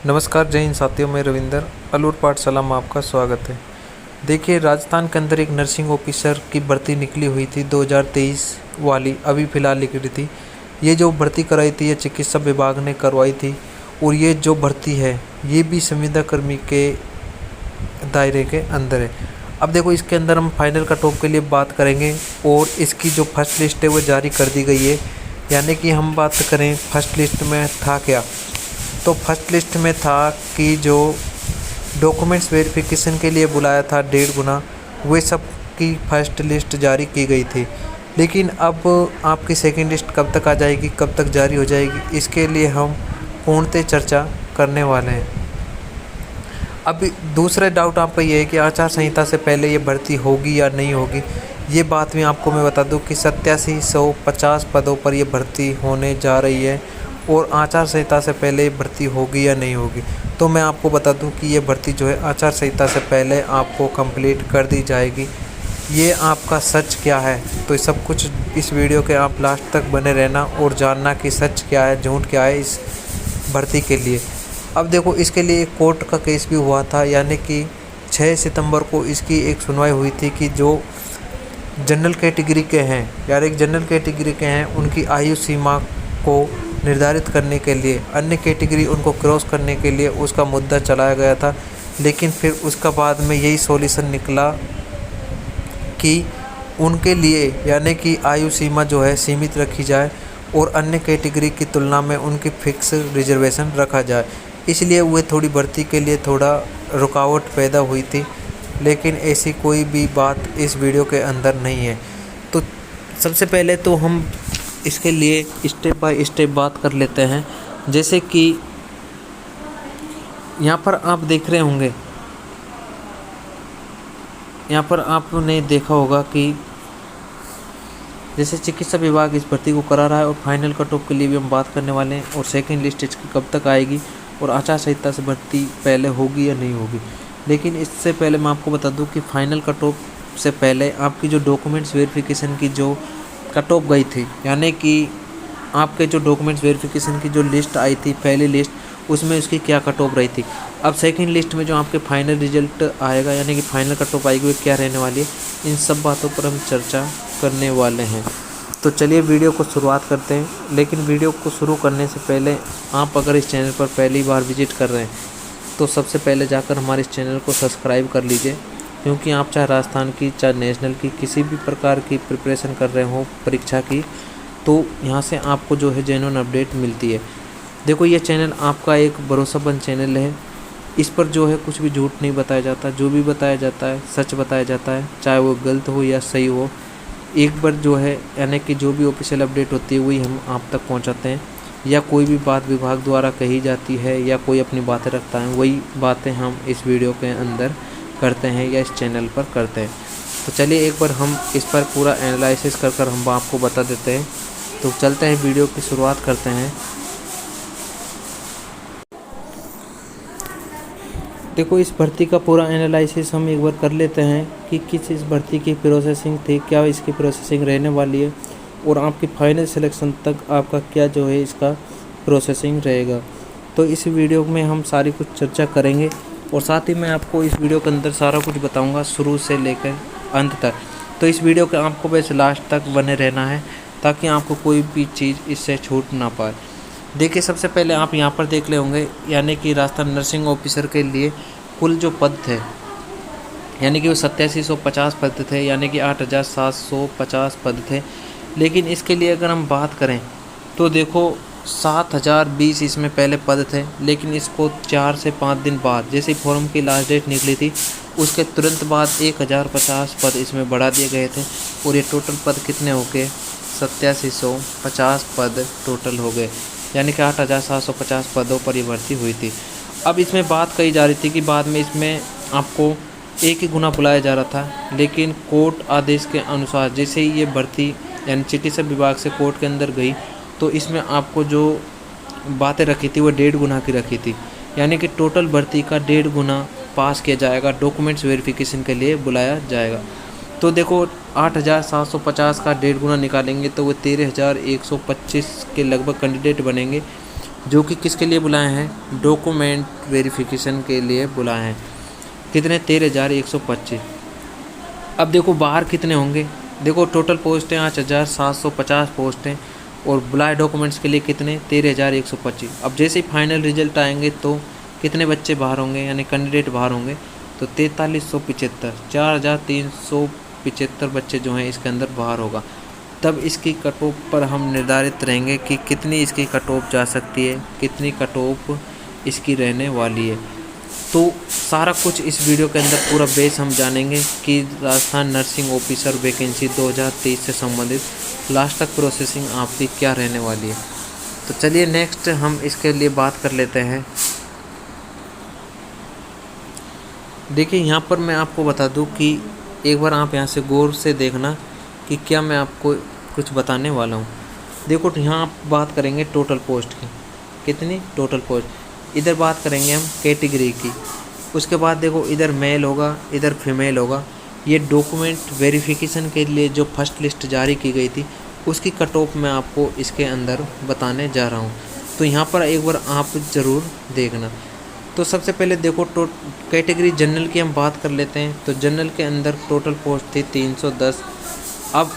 नमस्कार, जय हिंद साथियों। मैं रविंदर अलूर पाठशाला में आपका स्वागत है। देखिए, राजस्थान के अंदर एक नर्सिंग ऑफिसर की भर्ती निकली हुई थी 2023 वाली, अभी फ़िलहाल निकली थी। ये जो भर्ती कराई थी ये चिकित्सा विभाग ने करवाई थी और ये जो भर्ती है ये भी संविदा कर्मी के दायरे के अंदर है। अब देखो, इसके अंदर हम फाइनल कट ऑफ के लिए बात करेंगे और इसकी जो फर्स्ट लिस्ट है वो जारी कर दी गई है। यानी कि हम बात करें फर्स्ट लिस्ट में था क्या, तो फर्स्ट लिस्ट में था कि जो डॉक्यूमेंट्स वेरिफिकेशन के लिए बुलाया था 1.5 गुना, वे सब की फर्स्ट लिस्ट जारी की गई थी। लेकिन अब आपकी सेकंड लिस्ट कब तक आ जाएगी, कब तक जारी हो जाएगी, इसके लिए हम पूर्णतः चर्चा करने वाले हैं। अब दूसरा डाउट आपका ये है कि आचार संहिता से पहले ये भर्ती होगी या नहीं होगी। ये बात भी आपको मैं बता दूं कि 8750 पदों पर ये भर्ती होने जा रही है और आचार संहिता से पहले भर्ती होगी या नहीं होगी। तो मैं आपको बता दूं कि ये भर्ती जो है आचार संहिता से पहले आपको कंप्लीट कर दी जाएगी। ये आपका सच क्या है, तो सब कुछ इस वीडियो के आप लास्ट तक बने रहना और जानना कि सच क्या है, झूठ क्या है इस भर्ती के लिए। अब देखो, इसके लिए एक कोर्ट का केस भी हुआ था, यानी कि 6 सितंबर को इसकी एक सुनवाई हुई थी कि जो जनरल कैटेगरी के हैं, यार एक जनरल कैटेगरी के हैं, उनकी आयु सीमा को निर्धारित करने के लिए अन्य कैटेगरी उनको क्रॉस करने के लिए उसका मुद्दा चलाया गया था। लेकिन फिर उसका बाद में यही सॉल्यूशन निकला कि उनके लिए यानी कि आयु सीमा जो है सीमित रखी जाए और अन्य कैटेगरी की तुलना में उनकी फिक्स रिजर्वेशन रखा जाए। इसलिए वह थोड़ी भर्ती के लिए थोड़ा रुकावट पैदा हुई थी, लेकिन ऐसी कोई भी बात इस वीडियो के अंदर नहीं है। तो सबसे पहले तो हम इसके लिए स्टेप बाय स्टेप बात कर लेते हैं। जैसे कि यहाँ पर आप देख रहे होंगे, यहाँ पर आपने देखा होगा कि जैसे चिकित्सा विभाग इस भर्ती को करा रहा है और फाइनल कट ऑफ के लिए भी हम बात करने वाले हैं और सेकंड लिस्ट इसकी कब तक आएगी और आचार संहिता से भर्ती पहले होगी या नहीं होगी। लेकिन इससे पहले मैं आपको बता दूं कि फाइनल कट ऑफ से पहले आपकी जो डॉक्यूमेंट्स वेरिफिकेशन की जो कट ऑफ गई थी, यानी कि आपके जो डॉक्यूमेंट्स वेरिफिकेशन की जो लिस्ट आई थी पहली लिस्ट, उसमें उसकी क्या कट ऑफ रही थी। अब सेकंड लिस्ट में जो आपके फाइनल रिजल्ट आएगा यानी कि फाइनल कट ऑफ आएगी वो क्या रहने वाली है, इन सब बातों पर हम चर्चा करने वाले हैं। तो चलिए वीडियो को शुरुआत करते हैं। लेकिन वीडियो को शुरू करने से पहले आप अगर इस चैनल पर पहली बार विजिट कर रहे हैं तो सबसे पहले जाकर हमारे इस चैनल को सब्सक्राइब कर लीजिए, क्योंकि आप चाहे राजस्थान की चाहे नेशनल की किसी भी प्रकार की प्रिपरेशन कर रहे हो परीक्षा की, तो यहाँ से आपको जो है जेन्युइन अपडेट मिलती है। देखो, ये चैनल आपका एक भरोसेमंद चैनल है। इस पर जो है कुछ भी झूठ नहीं बताया जाता, जो भी बताया जाता है सच बताया जाता है, चाहे वो गलत हो या सही हो। एक बार जो है यानी कि जो भी ऑफिशियल अपडेट होती है वही हम आप तक पहुंचाते हैं, या कोई भी बात विभाग द्वारा कही जाती है या कोई अपनी बातें रखता है वही बातें हम इस वीडियो के अंदर करते हैं या इस चैनल पर करते हैं। तो चलिए एक बार हम इस पर पूरा एनालिसिस कर हम आपको बता देते हैं। तो चलते हैं, वीडियो की शुरुआत करते हैं। देखो, इस भर्ती का पूरा एनालिसिस हम एक बार कर लेते हैं कि किस इस भर्ती की प्रोसेसिंग थी, क्या इसकी प्रोसेसिंग रहने वाली है और आपकी फाइनल सिलेक्शन तक आपका क्या जो है इसका प्रोसेसिंग रहेगा। तो इस वीडियो में हम सारी कुछ चर्चा करेंगे और साथ ही मैं आपको इस वीडियो के अंदर सारा कुछ बताऊंगा शुरू से लेकर अंत तक। तो इस वीडियो के आपको बस लास्ट तक बने रहना है ताकि आपको कोई भी चीज़ इससे छूट ना पाए। देखिए, सबसे पहले आप यहाँ पर देख ले होंगे, यानी कि राजस्थान नर्सिंग ऑफिसर के लिए कुल जो पद थे यानी कि वो 8750 पद थे, यानी कि 8750 पद थे। लेकिन इसके लिए अगर हम बात करें तो देखो 7020 इसमें पहले पद थे, लेकिन इसको 4 से 5 दिन बाद जैसे फॉर्म की लास्ट डेट निकली थी उसके तुरंत बाद 1050 पद इसमें बढ़ा दिए गए थे और ये टोटल पद कितने हो गए, 8750 पद टोटल हो गए, यानी कि 8750 पदों पर ये भर्ती हुई थी। अब इसमें बात कही जा रही थी कि बाद में इसमें आपको 1 ही गुना बुलाया जा रहा था, लेकिन कोर्ट आदेश के अनुसार जैसे ही ये भर्ती यानी चिकित्सा विभाग से कोर्ट के अंदर गई तो इसमें आपको जो बातें रखी थी वो 1.5 गुना की रखी थी, यानी कि टोटल भर्ती का 1.5 गुना पास किया जाएगा, डॉक्यूमेंट्स वेरिफिकेशन के लिए बुलाया जाएगा। तो देखो 8750 का 1.5 गुना निकालेंगे तो वो 13,125 के लगभग कैंडिडेट बनेंगे जो कि किसके लिए बुलाए हैं, डॉक्यूमेंट वेरिफिकेशन के लिए बुलाए हैं। कितने, 13,125। अब देखो बाहर कितने होंगे, देखो टोटल पोस्ट हैं 5,750 पोस्ट हैं, और बुलाए डॉक्यूमेंट्स के लिए कितने, 13,125। अब जैसे ही फाइनल रिजल्ट आएंगे तो कितने बच्चे बाहर होंगे, यानी कैंडिडेट बाहर होंगे, तो 4375, 4,375 बच्चे जो हैं इसके अंदर बाहर होगा। तब इसकी कट ऑफ पर हम निर्धारित रहेंगे कि कितनी इसकी कट ऑफ जा सकती है, कितनी कट ऑफ इसकी रहने वाली है। तो सारा कुछ इस वीडियो के अंदर पूरा बेस हम जानेंगे कि राजस्थान नर्सिंग ऑफिसर वैकेंसी 2023 से संबंधित लास्ट तक प्रोसेसिंग आपकी क्या रहने वाली है। तो चलिए नेक्स्ट हम इसके लिए बात कर लेते हैं। देखिए यहाँ पर मैं आपको बता दूं कि एक बार आप यहाँ से गौर से देखना कि क्या मैं आपको कुछ बताने वाला हूँ। देखो यहाँ आप बात करेंगे टोटल पोस्ट की, कितनी टोटल पोस्ट, इधर बात करेंगे हम कैटेगरी की। उसके बाद देखो इधर मेल होगा, इधर फीमेल होगा। ये डॉक्यूमेंट वेरिफिकेशन के लिए जो फर्स्ट लिस्ट जारी की गई थी उसकी कट ऑफ मैं आपको इसके अंदर बताने जा रहा हूँ। तो यहाँ पर एक बार आप ज़रूर देखना। तो सबसे पहले देखो कैटेगरी जनरल की हम बात कर लेते हैं। तो जनरल के अंदर टोटल पोस्ट थी 310। अब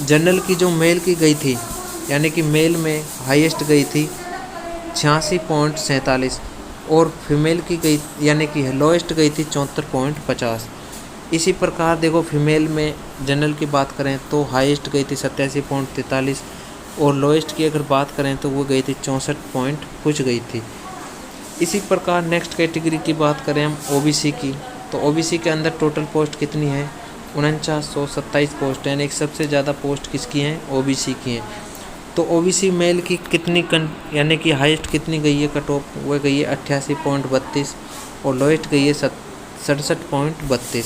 जनरल की जो मेल की गई थी, यानी कि मेल में हाईएस्ट गई थी 86.47, और फीमेल की गई यानी कि लोएस्ट गई थी 74.50। इसी प्रकार देखो फीमेल में जनरल की बात करें तो हाईएस्ट गई थी 87.43, और लोएस्ट की अगर बात करें तो वो गई थी 64 पॉइंट कुछ गई थी। इसी प्रकार नेक्स्ट कैटेगरी की बात करें हम ओबीसी की, तो ओबीसी के अंदर टोटल पोस्ट कितनी है, 4927 पोस्ट है, यानी कि सबसे ज़्यादा पोस्ट किसकी हैं, ओबीसी की हैं। तो ओबीसी मेल की कितनी यानी कि हाईएस्ट कितनी गई है कट ऑफ, वो गई है 88.32, और लोएस्ट गई है 67.32।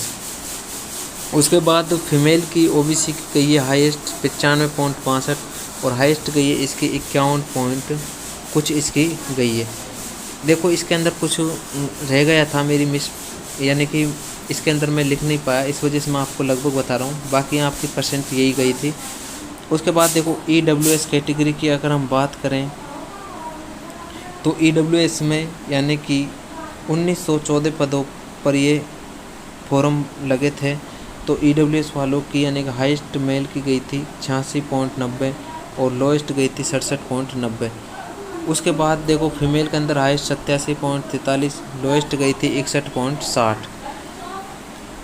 उसके बाद फीमेल की ओबीसी की गई है हाईएस्ट 95.62, और हाईएस्ट गई है इसकी 51 पॉइंट कुछ इसकी गई है। देखो इसके अंदर कुछ रह गया था मेरी मिस, यानी कि इसके अंदर मैं लिख नहीं पाया, इस वजह से मैं आपको लगभग बता रहा हूँ। बाकी आपकी परसेंट यही गई थी। उसके बाद देखो ईडब्ल्यूएस कैटेगरी की अगर हम बात करें तो ईडब्ल्यूएस में यानी कि 1914 पदों पर ये फॉर्म लगे थे। तो ईडब्ल्यूएस वालों की यानी कि हाईएस्ट मेल की गई थी 86.90, और लोएस्ट गई थी 67.90। उसके बाद देखो फीमेल के अंदर हाईएस्ट 87.43, लोएस्ट गई थी 61.60।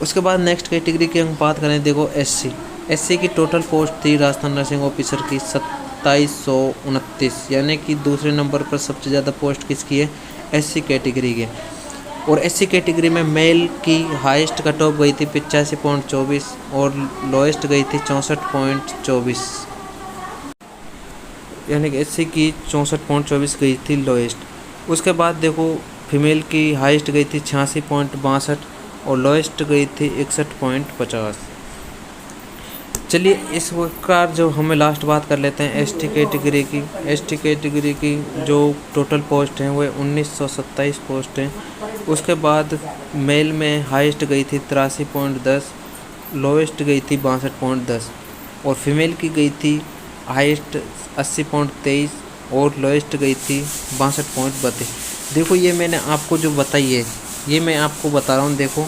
उसके बाद नेक्स्ट कैटेगरी की हम बात करें, देखो एससी की टोटल पोस्ट थी राजस्थान नर्सिंग ऑफिसर की 2729, यानी कि दूसरे नंबर पर सबसे ज़्यादा पोस्ट किसकी है, एससी कैटेगरी की। और एससी कैटेगरी में मेल की हाईएस्ट कट ऑफ गई थी 85.24, और लोएस्ट गई थी 64.24, यानी कि एससी की 64.24 गई थी लोएस्ट। उसके बाद देखो फीमेल की हाईएस्ट गई थी 86.62, और लोएस्ट गई थी 61.50। चलिए इस प्रकार जो हमें लास्ट बात कर लेते हैं एसटी कैटेगरी की। एसटी कैटेगरी की जो टोटल पोस्ट हैं वो 1927 पोस्ट हैं। उसके बाद मेल में हाईएस्ट गई थी 83.10, लोएस्ट गई थी 62.10, और फीमेल की गई थी हाईएस्ट 80.23, और लोएस्ट गई थी 62.32। देखो ये मैंने आपको जो बताई है ये मैं आपको बता रहा हूँ। देखो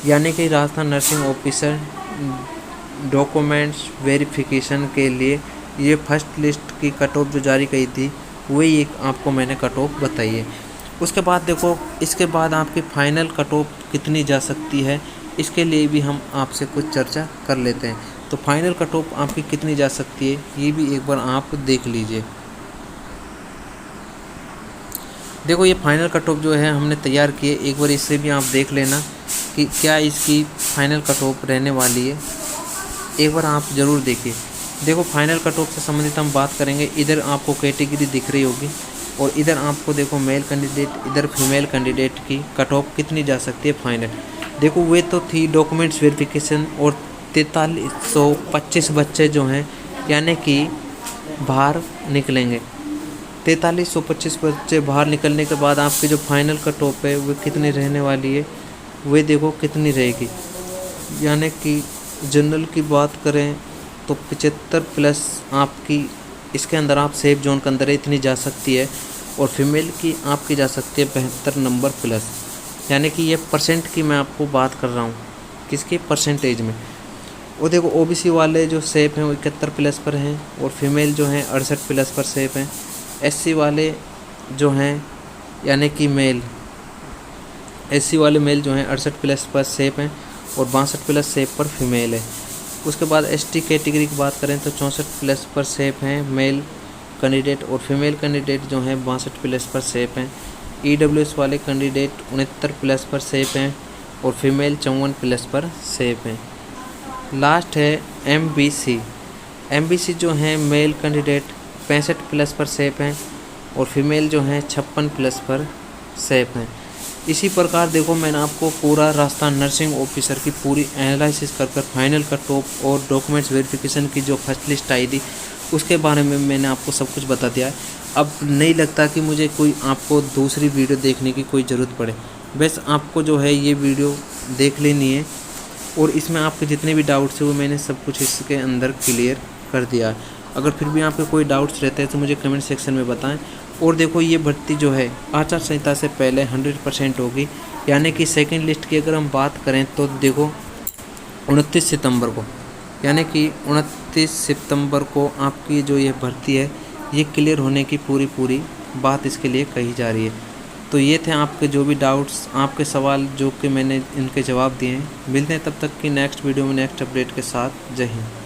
यानी कि Rajasthan nursing officer documents verification के लिए ये फर्स्ट लिस्ट की कट ऑफ जो जारी की थी वही एक आपको मैंने कट ऑफ बताई है। उसके बाद देखो इसके बाद आपकी फाइनल कट ऑफ कितनी जा सकती है, इसके लिए भी हम आपसे कुछ चर्चा कर लेते हैं। तो फाइनल कट ऑफ आपकी कितनी जा सकती है ये भी एक बार आप देख लीजिए। देखो ये फाइनल कट ऑफ जो है हमने तैयार किए, एक बार इससे भी आप देख लेना कि क्या इसकी फाइनल कट ऑफ रहने वाली है, एक बार आप ज़रूर देखिए। देखो फाइनल कट ऑफ से संबंधित हम बात करेंगे। इधर आपको कैटेगरी दिख रही होगी, और इधर आपको देखो मेल कैंडिडेट, इधर फीमेल कैंडिडेट की कट ऑफ कितनी जा सकती है फाइनल। देखो वे तो थी डॉक्यूमेंट्स वेरिफिकेशन, और 4325 बच्चे जो हैं यानी कि बाहर निकलेंगे। 4325 बच्चे बाहर निकलने के बाद आपकी जो फाइनल कट ऑफ है वो कितनी रहने वाली है, वे देखो कितनी रहेगी। यानी कि जनरल की बात करें तो 75 प्लस आपकी इसके अंदर आप सेफ जोन के अंदर इतनी जा सकती है। और फीमेल की आपकी जा सकती है 72 नंबर प्लस। यानी कि ये परसेंट की मैं आपको बात कर रहा हूँ, किसकी परसेंटेज में। और देखो ओबीसी वाले जो सेफ हैं वो 71 प्लस पर हैं और फीमेल जो हैं 68 प्लस पर सेफ हैं। एससी वाले जो हैं यानी कि एससी वाले मेल जो हैं 68 प्लस पर सेफ हैं और 62 प्लस सेफ पर फीमेल है। उसके बाद एसटी कैटेगरी की बात करें तो 64 प्लस पर सेफ हैं मेल कैंडिडेट और फीमेल कैंडिडेट जो हैं 62 प्लस पर सेफ हैं। ईडब्ल्यूएस वाले कैंडिडेट 69 प्लस पर सेफ हैं और फीमेल 54 प्लस पर सेफ हैं। लास्ट है एमबीसी जो हैं मेल कैंडिडेट 65 प्लस पर सेफ हैं और फीमेल जो हैं 56 प्लस पर सेफ हैं। इसी प्रकार देखो मैंने आपको पूरा राजस्थान नर्सिंग ऑफिसर की पूरी एनालिसिस कर फाइनल कट ऑफ और डॉक्यूमेंट्स वेरिफिकेशन की जो फर्स्ट लिस्ट आई थी उसके बारे में मैंने आपको सब कुछ बता दिया है। अब नहीं लगता कि मुझे कोई आपको दूसरी वीडियो देखने की कोई ज़रूरत पड़े, बस आपको जो है ये वीडियो देख लेनी है और इसमें आपके जितने भी डाउट्स हैं वो मैंने सब कुछ इसके अंदर क्लियर कर दिया है। अगर फिर भी आपके कोई डाउट्स रहते हैं तो मुझे कमेंट सेक्शन में बताएं। और देखो ये भर्ती जो है आचार संहिता से पहले 100% होगी, यानी कि सेकंड लिस्ट की अगर हम बात करें तो देखो 29 सितंबर को, यानी कि 29 सितंबर को आपकी जो ये भर्ती है ये क्लियर होने की पूरी बात इसके लिए कही जा रही है। तो ये थे आपके जो भी डाउट्स, आपके सवाल जो कि मैंने इनके जवाब दिए हैं। मिलते हैं तब तक की नेक्स्ट वीडियो में नेक्स्ट अपडेट के साथ। जय हिंद।